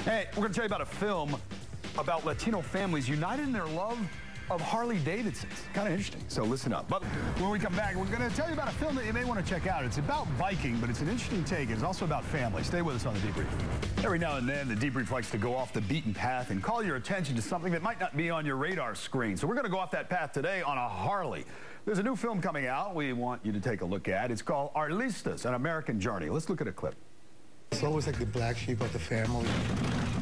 Hey, we're going to tell you about a film about Latino families united in their love of Harley Davidsons. Kind of interesting, so listen up. But when we come back, we're going to tell you about a film that you may want to check out. It's about biking, but it's an interesting take. It's also about family. Stay with us on The Debrief. Every now and then, The Debrief likes to go off the beaten path and call your attention to something that might not be on your radar screen. So we're going to go off that path today on a Harley. There's a new film coming out we want you to take a look at. It's called Arlistas, An American Journey. Let's look at a clip. It's always like the black sheep of the family.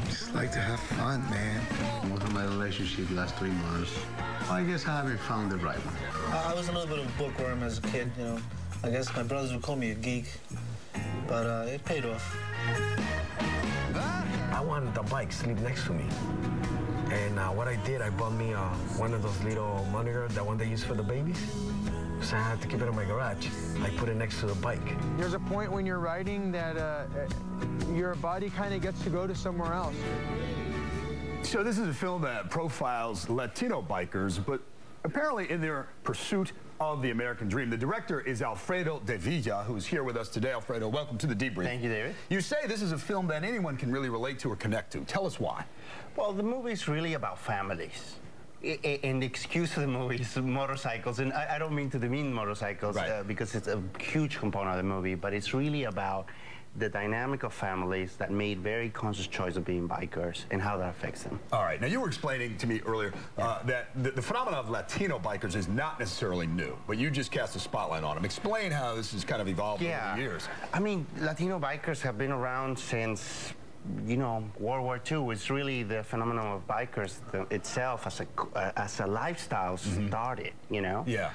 Just like to have fun, man. Most of my relationship last 3 months. I guess I haven't found the right one. I was a little bit of a bookworm as a kid, you know. I guess my brothers would call me a geek, but it paid off. I wanted the bike sleep next to me. And what I did, I bought me one of those little monitors, the one they use for the babies. So I had to keep it in my garage. I put it next to the bike. There's a point when you're riding that your body kind of gets to go to somewhere else. So this is a film that profiles Latino bikers, but apparently in their pursuit of the American dream. The director is Alfredo The Debrief, who's here with us today. Alfredo, welcome to The Debrief. Thank you, David. You say this is a film that anyone can really relate to or connect to. Tell us why. Well, the movie is really about families. And the excuse of the movie is motorcycles, and I don't mean to demean motorcycles, right, because it's a huge component of the movie, but it's really about the dynamic of families that made very conscious choice of being bikers and how that affects them. All right. Now, you were explaining to me earlier that the phenomenon of Latino bikers is not necessarily new, but you just cast a spotlight on them. Explain how this has kind of evolved over the years. I mean, Latino bikers have been around since, you know, World War II. It's really the phenomenon of bikers itself as a lifestyle started, you know? Yeah.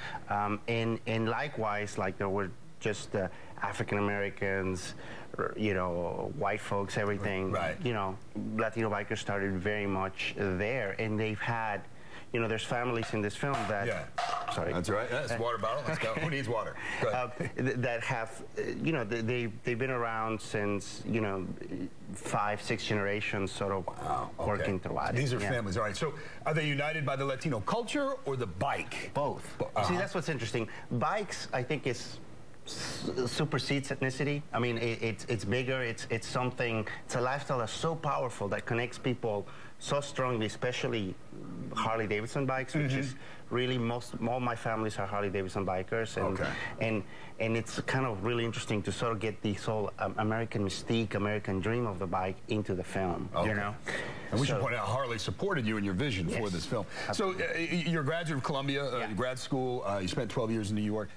And likewise, like there were just African Americans, you know, white folks, everything. Right. You know, Latino bikers started very much there, and they've had, you know, there's families in this film that... Yeah. Sorry. That's right. That's water bottle. Let's go. Who needs water? Go ahead. That have, you know, they've been around since, you know, 5, 6 generations sort of working throughout it. These are families. All right. So are they united by the Latino culture or the bike? Both. See, that's what's interesting. Bikes, I think, supersedes ethnicity. I mean, it's bigger. It's something. It's a lifestyle that's so powerful that connects people so strongly, especially Harley Davidson bikes, which is really all my families are Harley Davidson bikers, and and it's kind of really interesting to sort of get the whole American mystique, American dream of the bike into the film. You know. And we should point out Harley supported you in your vision for this film. Absolutely. So you're a graduate of Columbia grad school. You spent 12 years in New York.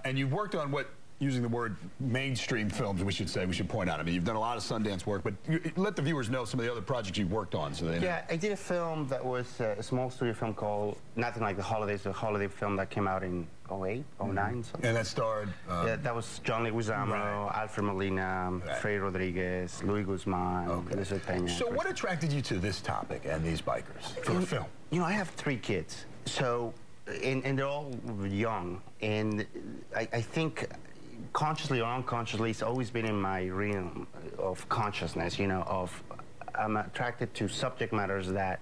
And you've worked on what, using the word mainstream films, we should point out. I mean, you've done a lot of Sundance work, but let the viewers know some of the other projects you've worked on so they know. Yeah, I did a film that was a small studio film called Nothing Like the Holidays, a holiday film that came out in 08, 09, something. And that starred? Yeah, that was John Leguizamo, Alfred Molina, Alfredo Rodriguez, Luis Guzman, Elizabeth Peña. So what attracted you to this topic and these bikers for the film? You know, I have 3 kids, so... And they're all young, and I think consciously or unconsciously, it's always been in my realm of consciousness, you know, I'm attracted to subject matters that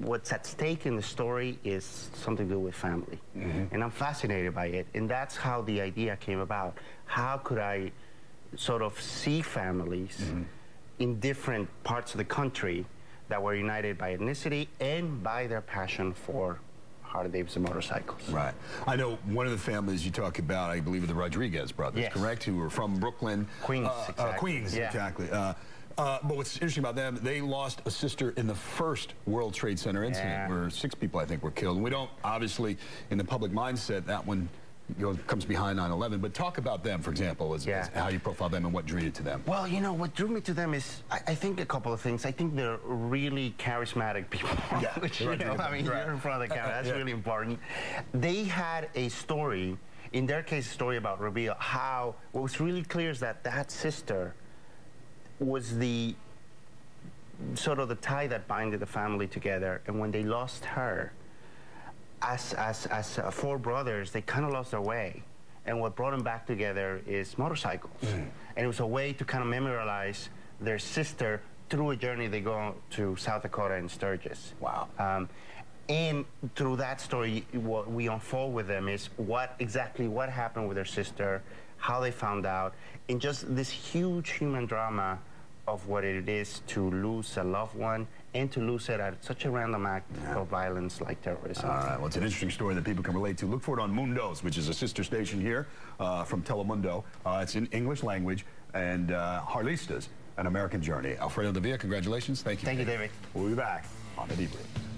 what's at stake in the story is something to do with family. And I'm fascinated by it, and that's how the idea came about. How could I sort of see families in different parts of the country that were united by ethnicity and by their passion for Harley Davidson motorcycles. Right. I know one of the families you talk about, I believe, are the Rodriguez brothers, correct? Who were from Brooklyn. Queens, exactly. Queens, exactly. But what's interesting about them, they lost a sister in the first World Trade Center incident where 6 people, I think, were killed. And we don't, obviously, in the public mindset, that one comes behind 9/11, but talk about them, for example, as how you profile them and what drew you to them. Well, you know, what drew me to them is, I think a couple of things. I think they're really charismatic people. Which, you know, I mean, you're in front of the camera. That's really important. They had a story, in their case, a story about reveal how, what was really clear is that that sister was the sort of the tie that binded the family together, and when they lost her, as 4 brothers, they kind of lost their way. And what brought them back together is motorcycles. And it was a way to kind of memorialize their sister through a journey they go to South Dakota and Sturgis. Wow. And through that story, what we unfold with them is exactly what happened with their sister, how they found out, and just this huge human drama of what it is to lose a loved one and to lose it at such a random act of violence like terrorism. All right, well, it's an interesting story that people can relate to. Look for it on Mundos, which is a sister station here from Telemundo. It's in English language, and Harlistas, An American Journey. Alfredo The Debrief, congratulations. Thank you. Thank you, David. We'll be back on The Debrief.